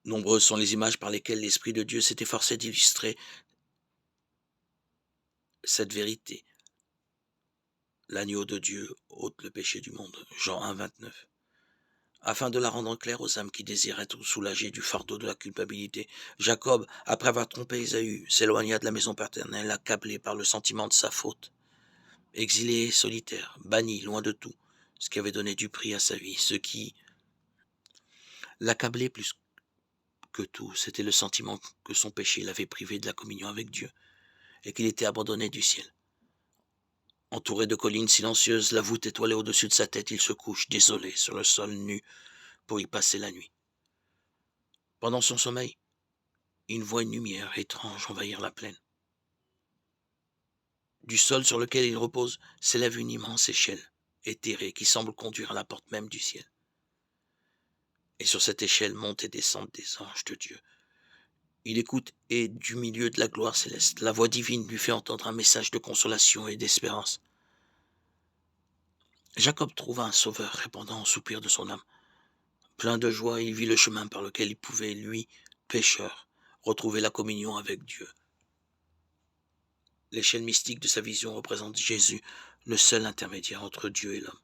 Nombreuses sont les images par lesquelles l'Esprit de Dieu s'est efforcé d'illustrer cette vérité. L'agneau de Dieu ôte le péché du monde. Jean 1, 29. Afin de la rendre claire aux âmes qui désirent être soulagées du fardeau de la culpabilité, Jacob, après avoir trompé Ésaü, s'éloigna de la maison paternelle, accablé par le sentiment de sa faute. Exilé et solitaire, banni, loin de tout, ce qui avait donné du prix à sa vie, ce qui l'accablait plus que tout, c'était le sentiment que son péché l'avait privé de la communion avec Dieu, et qu'il était abandonné du ciel. Entouré de collines silencieuses, la voûte étoilée au-dessus de sa tête, il se couche, désolé, sur le sol nu, pour y passer la nuit. Pendant son sommeil, il voit une lumière étrange envahir la plaine. Du sol sur lequel il repose s'élève une immense échelle, éthérée, qui semble conduire à la porte même du ciel. Et sur cette échelle montent et descendent des anges de Dieu. Il écoute et, du milieu de la gloire céleste, la voix divine lui fait entendre un message de consolation et d'espérance. Jacob trouva un sauveur répondant au soupir de son âme. Plein de joie, il vit le chemin par lequel il pouvait, lui, pécheur, retrouver la communion avec Dieu. L'échelle mystique de sa vision représente Jésus, le seul intermédiaire entre Dieu et l'homme.